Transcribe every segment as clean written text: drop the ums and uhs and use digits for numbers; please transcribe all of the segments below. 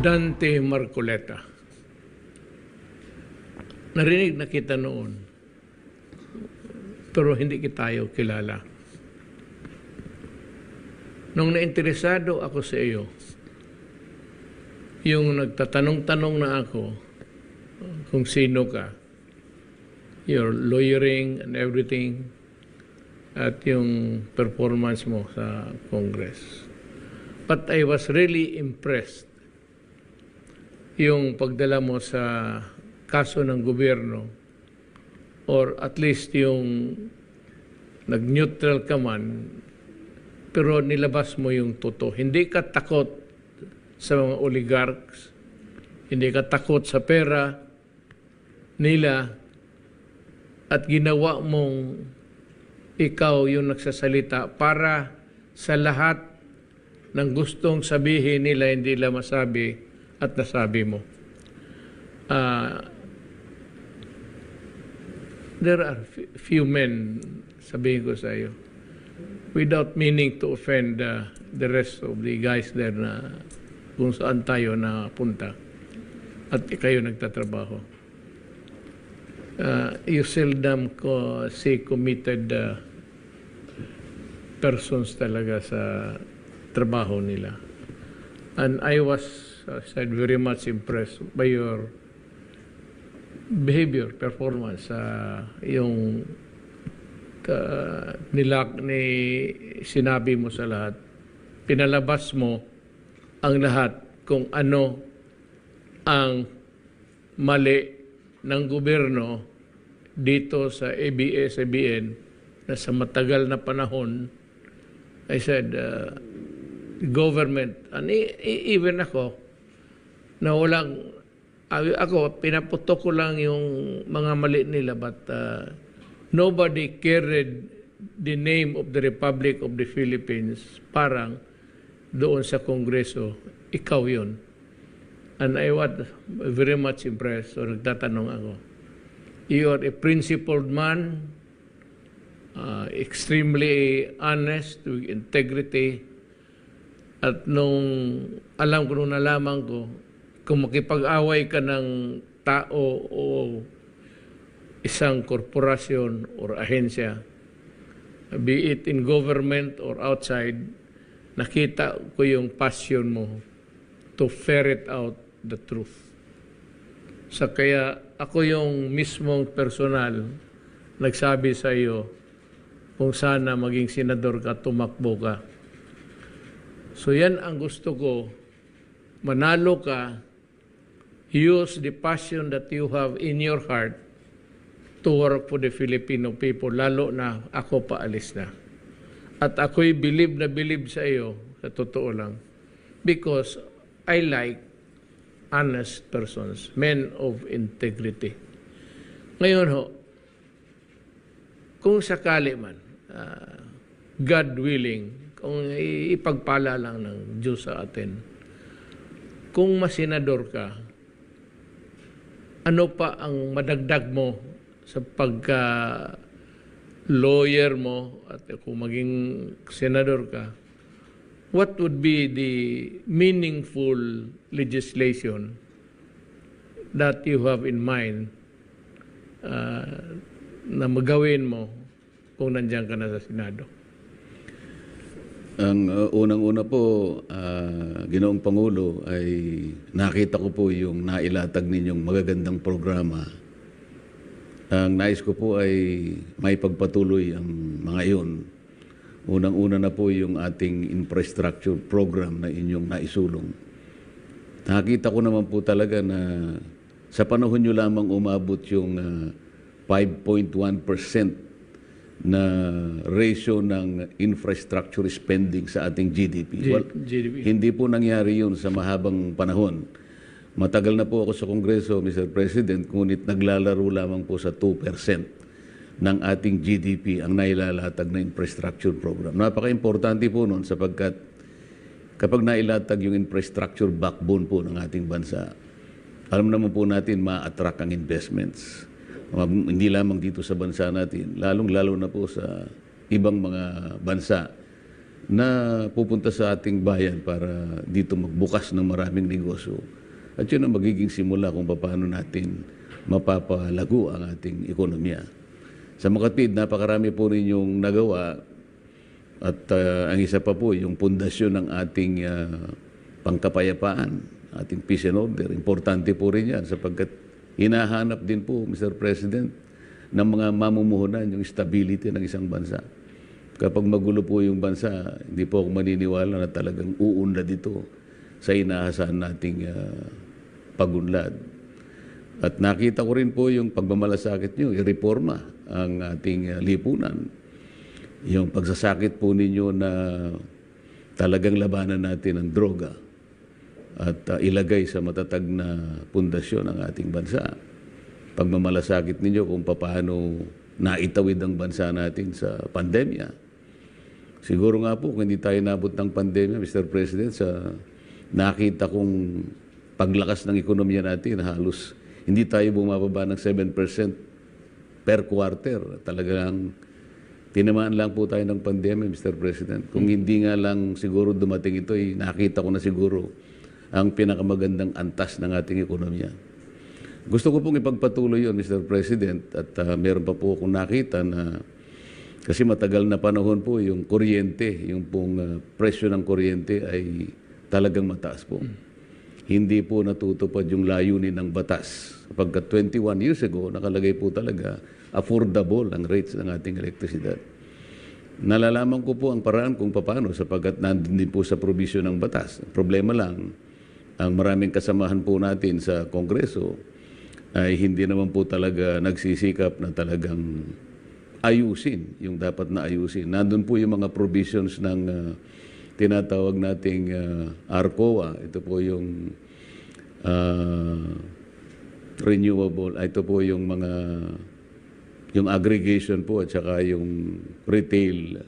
Dante Marcoleta. Narinig na kita noon, pero hindi kita tayo kilala. Nung nainteresado ako sa iyo, yung nagtatanong-tanong na ako kung sino ka, your lawyering and everything, at yung performance mo sa Congress. But I was really impressed yung pagdala mo sa kaso ng gobyerno, or at least yung nag-neutral ka man, pero nilabas mo yung totoo. Hindi ka takot sa mga oligarchs, hindi ka takot sa pera nila, at ginawa mong ikaw yung nagsasalita para sa lahat ng gustong sabihin nila hindi nila masabi at nasabi mo. There are few men, sabihin ko sa iyo, without meaning to offend the rest of the guys there na kung saan tayo napunta at kayo nagtatrabaho. You seldom see committed persons talaga sa trabaho nila. And I was said very much impressed by your behavior, performance, yung sinabi mo sa lahat. Pinalabas mo ang lahat kung ano ang mali ng gobyerno dito sa ABS-CBN na sa matagal na panahon, I said, government, and even ako, na walang, ako, pinaputok ko lang yung mga mali nila, but nobody carried the name of the Republic of the Philippines parang doon sa Kongreso. Ikaw yun. And I was very much impressed. So nagtatanong ako. You are a principled man, extremely honest, with integrity. At nung alam ko, nung nalaman ko, kung makipag-away ka ng tao o isang korporasyon or ahensya, be it in government or outside, nakita ko yung passion mo to ferret out the truth. So kaya ako yung mismong personal nagsabi sa iyo kung sana maging senador ka, tumakbo ka. So yan ang gusto ko, manalo ka, use the passion that you have in your heart to work for the Filipino people, lalo na ako paalis na. At ako'y believe na believe sa iyo, sa totoo lang, because I like honest persons, men of integrity. Ngayon ho, kung sakali man, God willing, kung ipagpala lang ng Diyos sa atin, kung masenador ka, ano pa ang madagdag mo sa pagka-lawyer mo at kung maging senador ka? What would be the meaningful legislation that you have in mind na magawin mo kung nandiyan ka na sa Senado? Ang unang-una po, Ginoong Pangulo, ay nakita ko po yung nailatag ninyong magagandang programa. Ang nais ko po ay may pagpatuloy ang mga iyon. Unang-una na po yung ating infrastructure program na inyong naisulong. Nakita ko naman po talaga na sa panahon nyo lamang umabot yung 5.1% na ratio ng infrastructure spending sa ating GDP. Well, GDP. Hindi po nangyari yun sa mahabang panahon. Matagal na po ako sa Kongreso, Mr. President, ngunit naglalaro lamang po sa 2% ng ating GDP ang nailalatag na infrastructure program. Napaka-importante po nun sapagkat kapag nailatag yung infrastructure backbone po ng ating bansa, alam naman po natin ma-attract ang investments. Hindi lamang dito sa bansa natin, lalong-lalo na po sa ibang mga bansa na pupunta sa ating bayan para dito magbukas ng maraming negosyo. At yun ang magiging simula kung paano natin mapapalago ang ating ekonomiya. Sa Makatwid, napakarami po ninyong nagawa at ang isa pa po, yung pundasyon ng ating pangkapayapaan, ating peace and order. Importante po rin yan sapagkat hinahanap din po, Mr. President, ng mga mamumuhunan yung stability ng isang bansa. Kapag magulo po yung bansa, hindi po ako maniniwala na talagang uunlad ito sa inaasahan nating pagunlad. At nakita ko rin po yung pagmamalasakit nyo, i-reforma ang ating lipunan. Yung pagsasakit po ninyo na talagang labanan natin ang droga at ilagay sa matatag na pundasyon ang ating bansa. Pagmamalasakit ninyo kung paano naitawid ang bansa natin sa pandemya. Siguro nga po, kung hindi tayo nabot ng pandemya, Mr. President, sa nakita kong paglakas ng ekonomiya natin, halos hindi tayo bumababa ng 7% per quarter. Talagang tinamaan lang po tayo ng pandemya, Mr. President. Kung hindi nga lang siguro dumating ito, nakita ko na siguro ang pinakamagandang antas ng ating ekonomiya. Gusto ko pong ipagpatuloy yun, Mr. President, at meron pa po akong nakita na kasi matagal na panahon po yung kuryente, yung pong presyo ng kuryente ay talagang mataas po. Hindi po natutupad yung layunin ng batas. Pagka 21 years ago, nakalagay po talaga affordable ang rates ng ating elektrisidad. Nalalaman ko po ang paraan kung paano sapagkat nandun din po sa provision ng batas. Problema lang, ang maraming kasamahan po natin sa Kongreso ay hindi naman po talaga nagsisikap na talagang ayusin yung dapat na ayusin. Nandun po yung mga provisions ng tinatawag nating ARCOA. Ito po yung renewable, ito po yung mga yung aggregation po at saka yung retail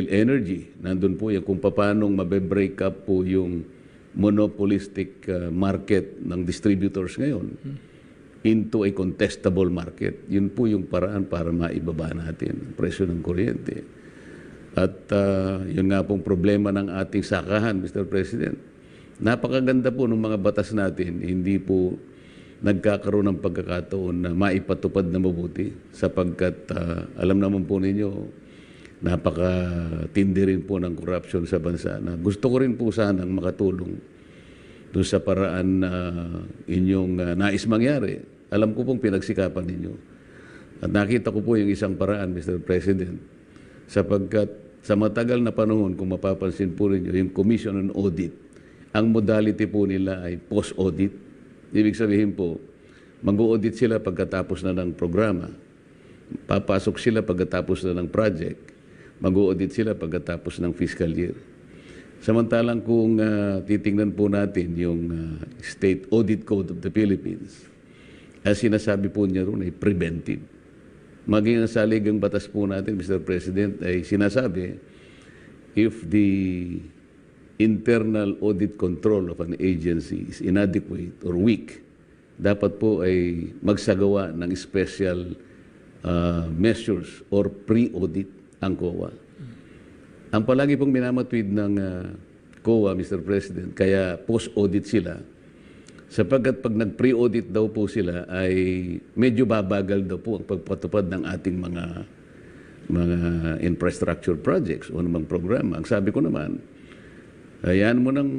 energy. Nandun po yung kung paano mabe-break up po yung monopolistic market ng distributors ngayon into a contestable market. Yun po yung paraan para maibaba natin ang presyo ng kuryente. At yun nga pong problema ng ating sakahan, Mr. President. Napakaganda po ng mga batas natin, hindi po nagkakaroon ng pagkakataon na maipatupad na mabuti sapagkat alam naman po ninyo, napakatindi rin po ng corruption sa bansa na gusto ko rin po sanang makatulong doon sa paraan na inyong nais mangyari. Alam ko pong pinagsikapan ninyo. At nakita ko po yung isang paraan, Mr. President, sapagkat sa matagal na panahon, kung mapapansin po ninyo, yung Commission on Audit, ang modality po nila ay post-audit. Ibig sabihin po, mag-audit sila pagkatapos na ng programa. Papasok sila pagkatapos na ng project. Mag-audit sila pagkatapos ng fiscal year. Samantalang kung titingnan po natin yung State Audit Code of the Philippines, as sinasabi po niya ron ay preventive. Maging ang saligang batas po natin, Mr. President, ay sinasabi, if the internal audit control of an agency is inadequate or weak, dapat po ay magsagawa ng special measures or pre-audit ang COA. Ang palagi pong minamatwid ng COA, Mr. President, kaya post-audit sila, sapagkat pag nag-pre-audit daw po sila ay medyo babagal daw po ang pagpatupad ng ating mga infrastructure projects o namang programa. Ang sabi ko naman, ayan mo nang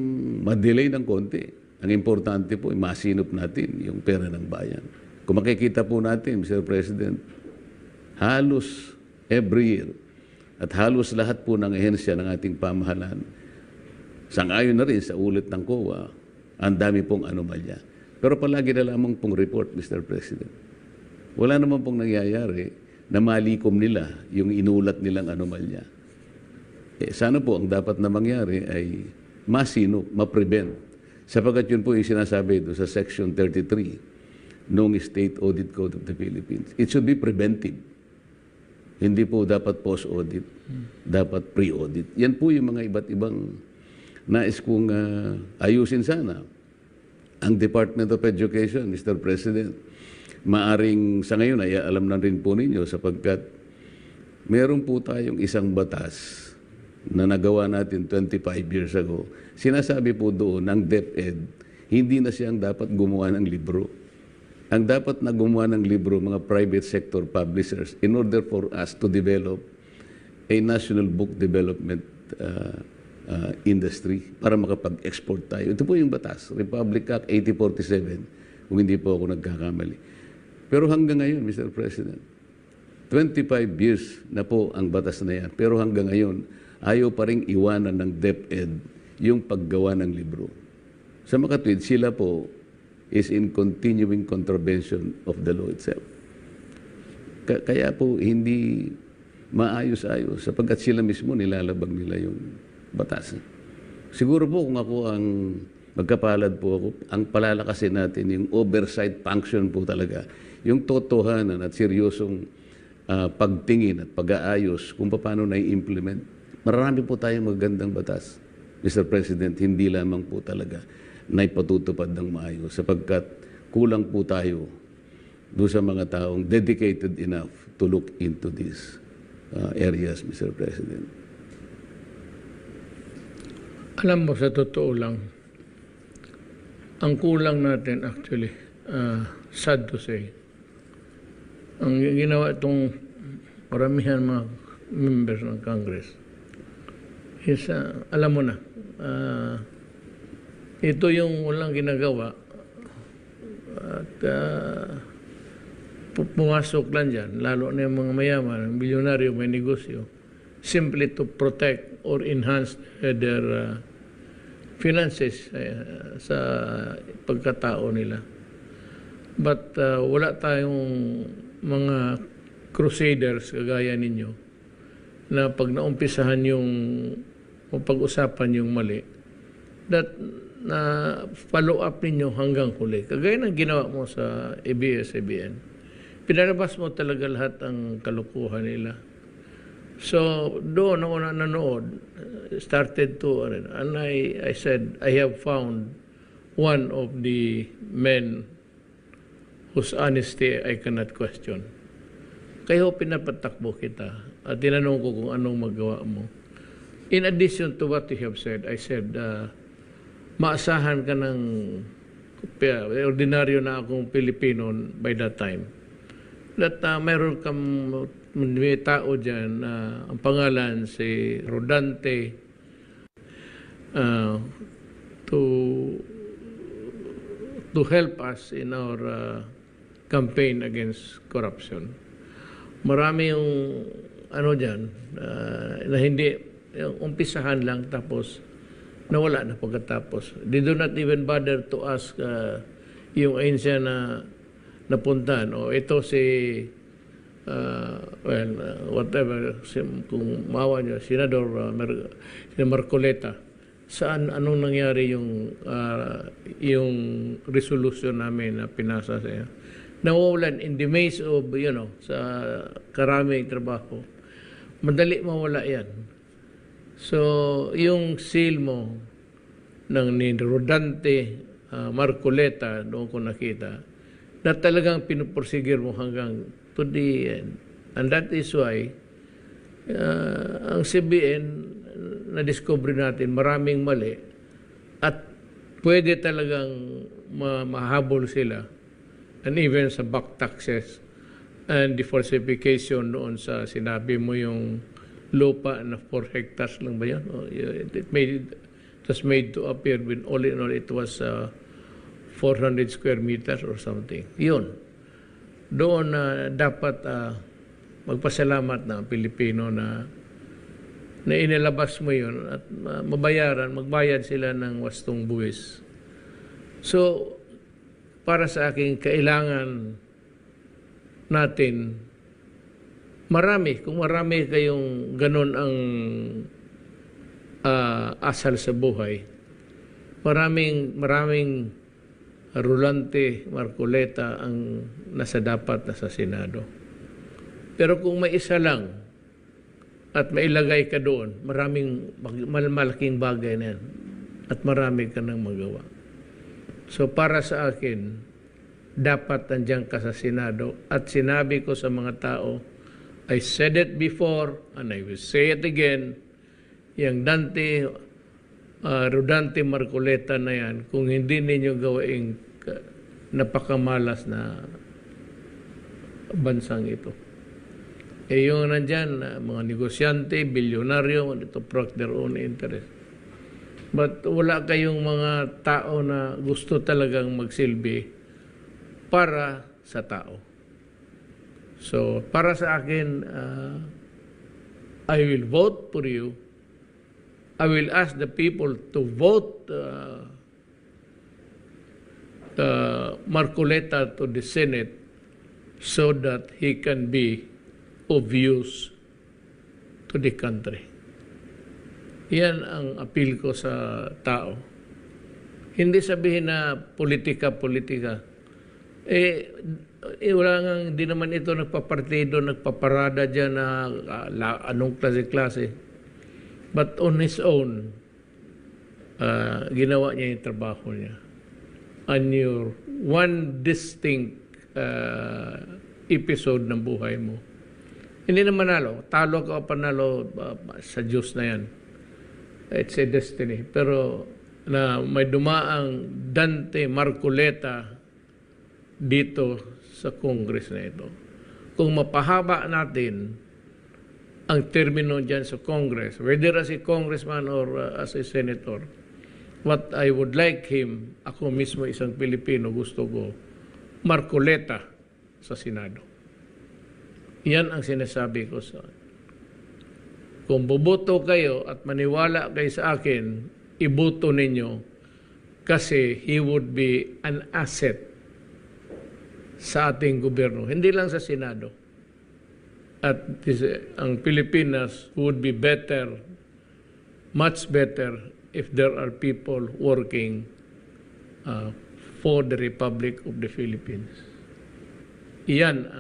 ma-delay ng konti. Ang importante po ay masinop natin yung pera ng bayan. Kung makikita po natin, Mr. President, halos every year at halos lahat po ng ehensya ng ating pamahalaan, sang-ayon na rin sa ulit ng COA, ang dami pong anomalya. Pero palagi na lamang pong report, Mr. President. Wala naman pong nangyayari na malikom nila yung inulat nilang anomalya. Sana po ang dapat na mangyari ay masino, ma-prevent. Sapagkat yun po yung sinasabi doon sa Section 33 ng State Audit Code of the Philippines. It should be preventive. Hindi po dapat post-audit, dapat pre-audit. Yan po yung mga iba't ibang nais kong ayusin sana. Ang Department of Education, Mr. President, maaring sa ngayon ay alam na rin po ninyo sapagkat meron po tayong isang batas na nagawa natin 25 years ago, sinasabi po doon ng DepEd, hindi na siyang dapat gumawa ng libro. Ang dapat na gumawa ng libro, mga private sector publishers, in order for us to develop a national book development industry para makapag-export tayo. Ito po yung batas, Republic Act 8047, kung hindi po ako nagkakamali. Pero hanggang ngayon, Mr. President, 25 years na po ang batas na yan. Pero hanggang ngayon, ayaw pa rin iwanan ng DepEd yung paggawa ng libro. Sa makatwid, sila po is in continuing contravention of the law itself. Kaya po hindi maayos-ayos sapagkat sila mismo nilalabag nila yung batas. Siguro po kung ako ang magkapalad po ako, ang palalakasin natin yung oversight function po talaga, yung totohanan at seryosong pagtingin at pag-aayos kung paano na-implement. Marami po tayong magandang batas, Mr. President, hindi lamang po talaga na ipatutupad ng maayos sapagkat kulang po tayo doon sa mga taong dedicated enough to look into these areas, Mr. President. Alam mo, sa totoo lang, ang kulang natin actually, sad to say, ang ginawa itong maramihan mga members ng Congress is, alam mo na, ito yung walang ginagawa at pumasok lang dyan, lalo na yung mga mayaman, milyonaryo, may negosyo, simply to protect or enhance their finances sa pagkatao nila. But wala tayong mga crusaders kagaya ninyo na pag naumpisahan yung o pag-usapan yung mali, that na follow up ninyo hanggang huli. Kagaya ng ginawa mo sa ABS-CBN. Pinalabas mo talaga lahat ang kalukuhan nila. So, doon ako nanood, started to, and I said, I have found one of the men whose honesty I cannot question. Kaya pinapatakbo kita at tinanong ko kung anong magawa mo. In addition to what you have said, I said, maasahan ka ng ordinaryo na akong Pilipino by that time. That mayroon kang may tao dyan, ang pangalan si Rodante, to help us in our campaign against corruption. Marami yung ano dyan, na hindi, yung umpisahan lang tapos nawala na pagkatapos. They do not even bother to ask yung ahensya na napuntahan. O ito si, whatever, kung mawa nyo, Senador Marcoleta, saan, anong nangyari yung resolution namin na pinasa sa iyo? Nawawalan in the maze of, sa karaming trabaho. Madali mawala yan. So, yung seal mo ng ni Rodante Marcoleta, doon ko nakita, na talagang pinupursigir mo hanggang to the end. And that is why ang CBN, na-discover natin maraming mali at pwede talagang mahabol sila, and even sa back taxes and the falsification doon sa sinabi mo yung lupa na 4 hectares lang ba yun? It was made to appear when all in all it was 400 square meters or something. Yun. Doon dapat magpasalamat na ang Pilipino na inilabas mo yun at magbayad sila ng wastong buwis. So, para sa akin, kailangan natin kung marami kayong ganun ang asal sa buhay, maraming Rolante Marcoleta ang nasa Senado. Pero kung may isa lang at mailagay ka doon, malaking bagay na yan at marami ka nang magawa. So para sa akin, dapat nandiyan ka sa Senado at sinabi ko sa mga tao, I said it before and I will say it again, yung Rodante Marcoleta na yan, kung hindi ninyo gawaing napakamalas na bansang ito. Yung nandyan, mga negosyante, bilyonaryo, to protect their own interest. But wala kayong mga tao na gusto talagang magsilbi para sa tao. So, para sa akin, I will vote for you. I will ask the people to vote Marcoleta to the Senate so that he can be of use to the country. Yan ang appeal ko sa tao. Hindi sabihin na politika. Wala nga, hindi naman ito nagpapartido, nagpaparada dyan na anong klase-klase. But on his own, ginawa niya yung trabaho niya. And your one distinct episode ng buhay mo. Hindi na manalo. Talo ka o panalo, sa Diyos na yan. It's a destiny. Pero na may dumaang Dante Marcoleta dito sa Congress na ito. Kung mapahaba natin ang termino dyan sa Congress, whether as a congressman or as a senator, what I would like him, ako mismo isang Pilipino, gusto ko, Marcoleta sa Senado. Yan ang sinasabi ko sa kung boboto kayo at maniwala kayo sa akin, iboto ninyo kasi he would be an asset sa ating gobyerno. Hindi lang sa Senado. At ang Pilipinas would be better, much better, if there are people working for the Republic of the Philippines. Yan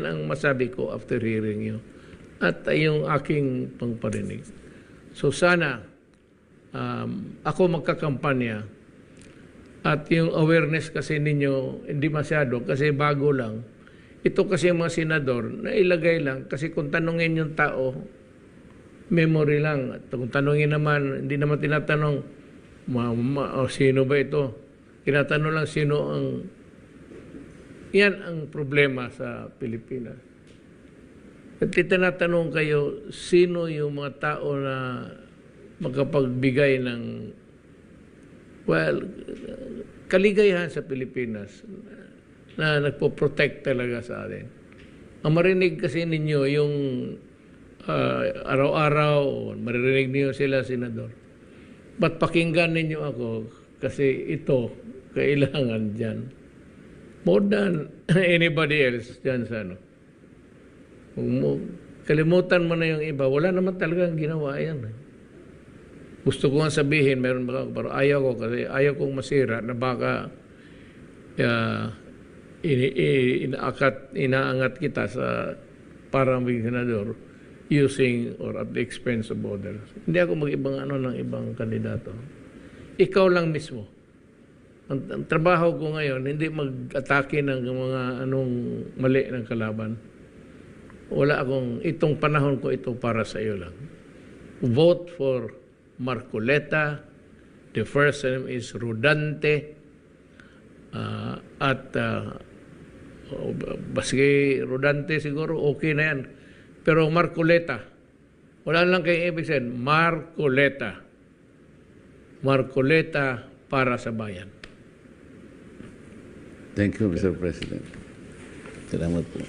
ang masabi ko after hearing you. At yung aking pangparinig. So sana, ako magkakampanya at yung awareness kasi ninyo, hindi masyado kasi bago lang. Ito kasi mga senador, nailagay lang kasi kung tanungin yung tao, memory lang. At kung tanungin naman, hindi naman tinatanong, sino ba ito? Tinatanong lang sino ang... Yan ang problema sa Pilipinas. At tinatanong kayo, sino yung mga tao na makapagbigay ng, kaligayahan sa Pilipinas na nagpo-protect talaga sa atin. Ang marinig kasi ninyo yung araw-araw, maririnig niyo sila, senador. Ba't pakinggan ninyo ako? Kasi ito, kailangan dyan. More than anybody else dyan sa ano. Kalimutan mo na yung iba, wala naman talagang ginawa yan. Gusto ko nga sabihin, meron ba ako, pero ayaw ko kasi ayaw kong masira na baka inaangat kita sa parang maging senador using or at the expense of others. Hindi ako mag-ibang ng ibang kandidato. Ikaw lang mismo. Ang trabaho ko ngayon, hindi mag-atake ng mga anong mali ng kalaban. Wala akong, itong panahon ko ito para sa iyo lang. Vote for Marcoleta. The first name is Rodante. Baski Rodante siguro, okay na yan. Pero Marcoleta, wala lang kayong ibig sabihin, Marcoleta. Marcoleta para sa bayan. Thank you, Mr. President. Salamat po.